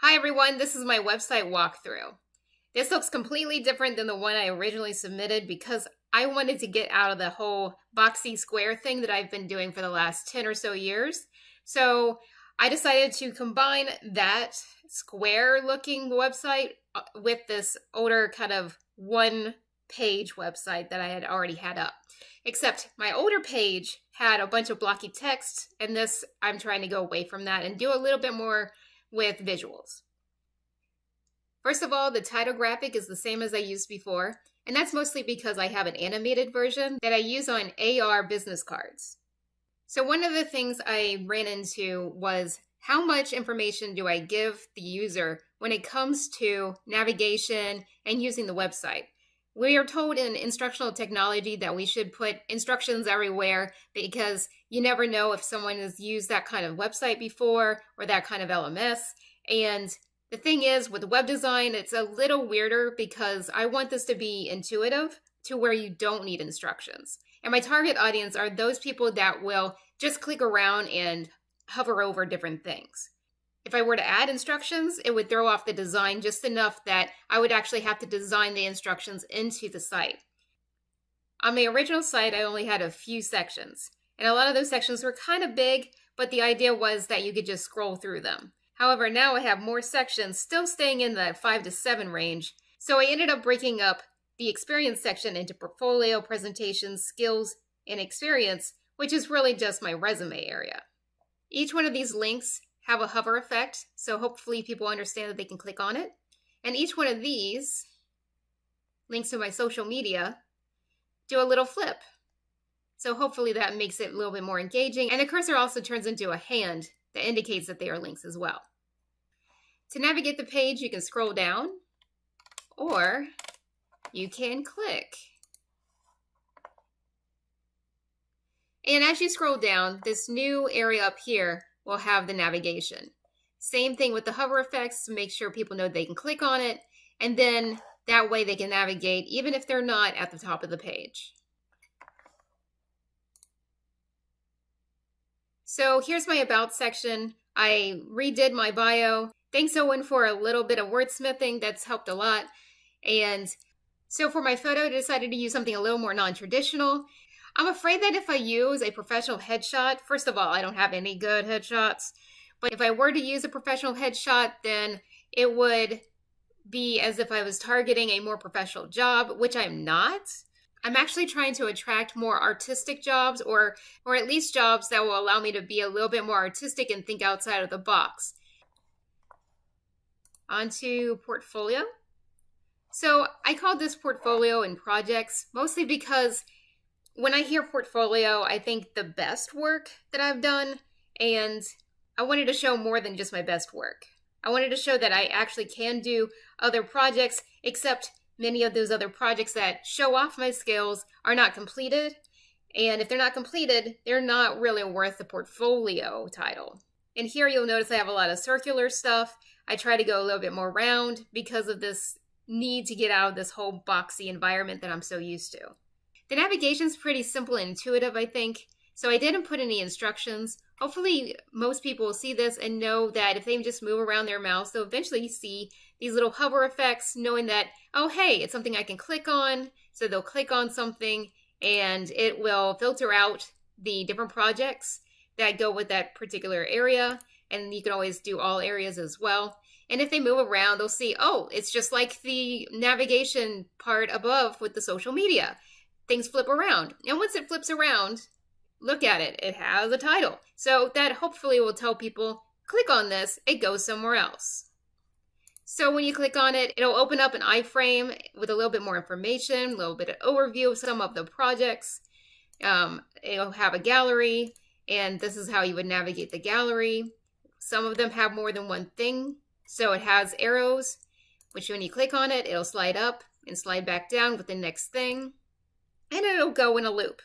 Hi everyone, this is my website walkthrough. This looks completely different than the one I originally submitted because I wanted to get out of the whole boxy square thing that I've been doing for the last 10 or so years. So I decided to combine that square looking website with this older kind of one page website that I had already had up. Except my older page had a bunch of blocky text, and this I'm trying to go away from that and do a little bit more with visuals. First of all, the title graphic is the same as I used before, and that's mostly because I have an animated version that I use on AR business cards. So one of the things I ran into was how much information do I give the user when it comes to navigation and using the website? We are told in instructional technology that we should put instructions everywhere because you never know if someone has used that kind of website before or that kind of LMS. And the thing is, with web design, it's a little weirder because I want this to be intuitive to where you don't need instructions. And my target audience are those people that will just click around and hover over different things. If I were to add instructions, it would throw off the design just enough that I would actually have to design the instructions into the site. On the original site, I only had a few sections, and a lot of those sections were kind of big, but the idea was that you could just scroll through them. However, now I have more sections, still staying in that 5 to 7 range, so I ended up breaking up the experience section into portfolio, presentations, skills, and experience, which is really just my resume area. Each one of these links have a hover effect, so hopefully people understand that they can click on it. And each one of these links to my social media do a little flip. So hopefully that makes it a little bit more engaging. And the cursor also turns into a hand that indicates that they are links as well. To navigate the page, you can scroll down or you can click. And as you scroll down, this new area up here will have the navigation. Same thing with the hover effects to make sure people know they can click on it, and then that way they can navigate even if they're not at the top of the page. So here's my About section. I redid my bio. Thanks, Owen, for a little bit of wordsmithing. That's helped a lot. And so for my photo, I decided to use something a little more non-traditional. I'm afraid that if I use a professional headshot, first of all, I don't have any good headshots, but if I were to use a professional headshot, then it would be as if I was targeting a more professional job, which I'm not. I'm actually trying to attract more artistic jobs or at least jobs that will allow me to be a little bit more artistic and think outside of the box. Onto portfolio. So I called this portfolio and projects mostly because when I hear portfolio, I think the best work that I've done, and I wanted to show more than just my best work. I wanted to show that I actually can do other projects, except many of those other projects that show off my skills are not completed. And if they're not completed, they're not really worth the portfolio title. And here you'll notice I have a lot of circular stuff. I try to go a little bit more round because of this need to get out of this whole boxy environment that I'm so used to. The navigation is pretty simple and intuitive, I think, so I didn't put any instructions. Hopefully, most people will see this and know that if they just move around their mouse, they'll eventually see these little hover effects, knowing that, oh, hey, it's something I can click on. So they'll click on something, and it will filter out the different projects that go with that particular area, and you can always do all areas as well. And if they move around, they'll see, oh, it's just like the navigation part above with the social media. Things flip around. And once it flips around, look at it. It has a title. So that hopefully will tell people, click on this, it goes somewhere else. So when you click on it, it'll open up an iframe with a little bit more information, a little bit of overview of some of the projects. It'll have a gallery, and this is how you would navigate the gallery. Some of them have more than one thing. So it has arrows, which when you click on it, it'll slide up and slide back down with the next thing. And it'll go in a loop.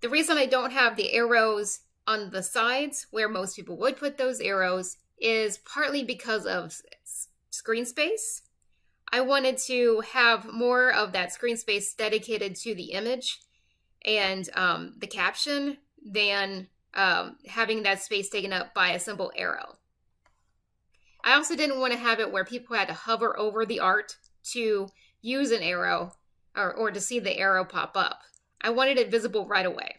The reason I don't have the arrows on the sides where most people would put those arrows is partly because of screen space. I wanted to have more of that screen space dedicated to the image and the caption than having that space taken up by a simple arrow. I also didn't want to have it where people had to hover over the art to use an arrow or to see the arrow pop up. I wanted it visible right away.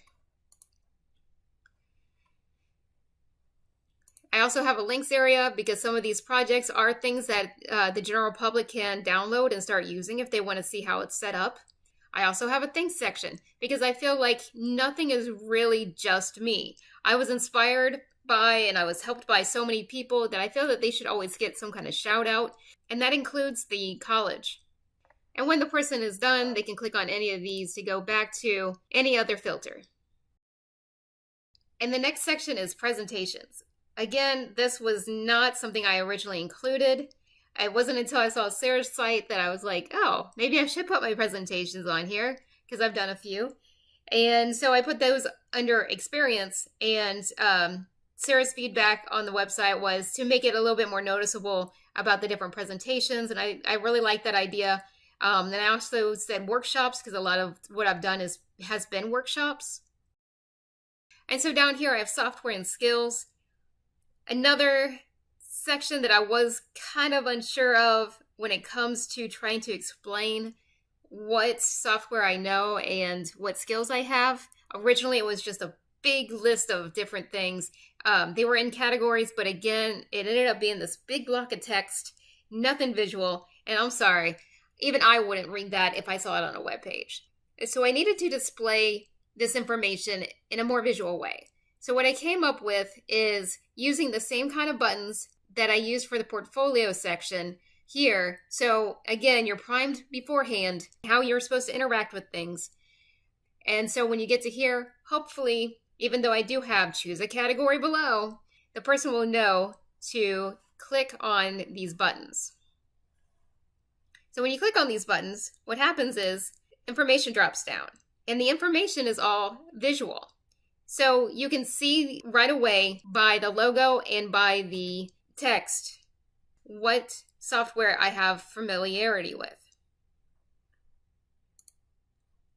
I also have a links area because some of these projects are things that the general public can download and start using if they want to see how it's set up. I also have a things section because I feel like nothing is really just me. I was inspired by and I was helped by so many people that I feel that they should always get some kind of shout out, and that includes the college. And when the person is done, they can click on any of these to go back to any other filter. And the next section is presentations. Again, this was not something I originally included. It wasn't until I saw Sarah's site that I was like, oh, maybe I should put my presentations on here because I've done a few. And so I put those under experience, and Sarah's feedback on the website was to make it a little bit more noticeable about the different presentations. And I really like that idea. Then I also said workshops because a lot of what I've done has been workshops. And so down here I have software and skills. Another section that I was kind of unsure of when it comes to trying to explain what software I know and what skills I have. Originally, it was just a big list of different things. They were in categories, but again, it ended up being this big block of text, nothing visual. And I'm sorry, even I wouldn't read that if I saw it on a web page. So I needed to display this information in a more visual way. So what I came up with is using the same kind of buttons that I used for the portfolio section here. So again, you're primed beforehand how you're supposed to interact with things. And so when you get to here, hopefully, even though I do have choose a category below, the person will know to click on these buttons. So when you click on these buttons, what happens is information drops down, and the information is all visual. So you can see right away by the logo and by the text what software I have familiarity with.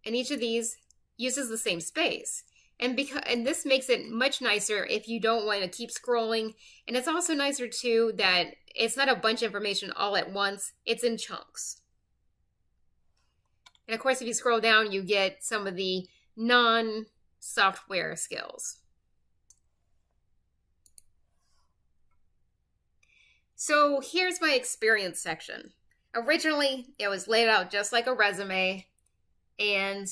And each of these uses the same space. And this makes it much nicer if you don't want to keep scrolling. And it's also nicer too that it's not a bunch of information all at once. It's in chunks. And of course, if you scroll down, you get some of the non-software skills. So here's my experience section. Originally, it was laid out just like a resume. And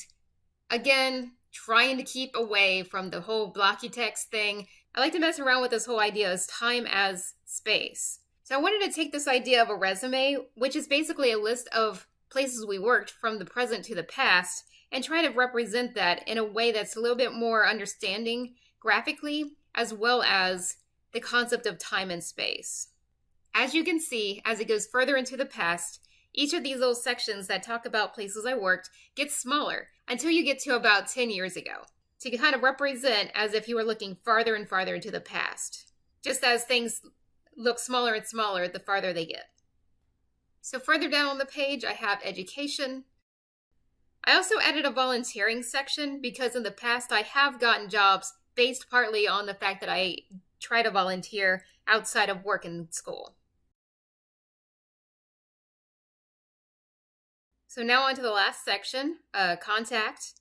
again, trying to keep away from the whole blocky text thing. I like to mess around with this whole idea of time as space. So I wanted to take this idea of a resume, which is basically a list of places we worked from the present to the past, and try to represent that in a way that's a little bit more understanding graphically, as well as the concept of time and space. As you can see, as it goes further into the past, each of these little sections that talk about places I worked gets smaller until you get to about 10 years ago, to kind of represent as if you were looking farther and farther into the past, just as things look smaller and smaller the farther they get. So further down on the page, I have education. I also added a volunteering section because in the past I have gotten jobs based partly on the fact that I try to volunteer outside of work and school. So now on to the last section, contact.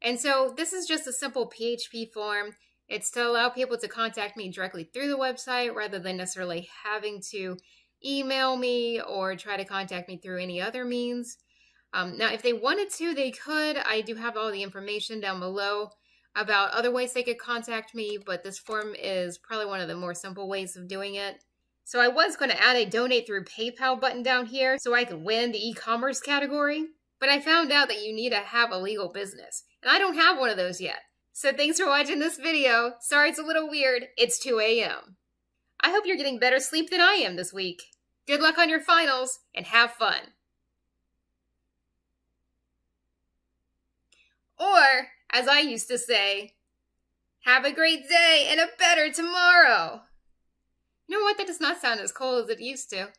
And so this is just a simple PHP form. It's to allow people to contact me directly through the website rather than necessarily having to email me or try to contact me through any other means. Now, if they wanted to, they could. I do have all the information down below about other ways they could contact me, but this form is probably one of the more simple ways of doing it. So I was going to add a donate through PayPal button down here so I could win the e-commerce category, but I found out that you need to have a legal business, and I don't have one of those yet. So thanks for watching this video. Sorry it's a little weird. It's 2 a.m. I hope you're getting better sleep than I am this week. Good luck on your finals, and have fun. Or, as I used to say, have a great day and a better tomorrow. You know what? That does not sound as cool as it used to.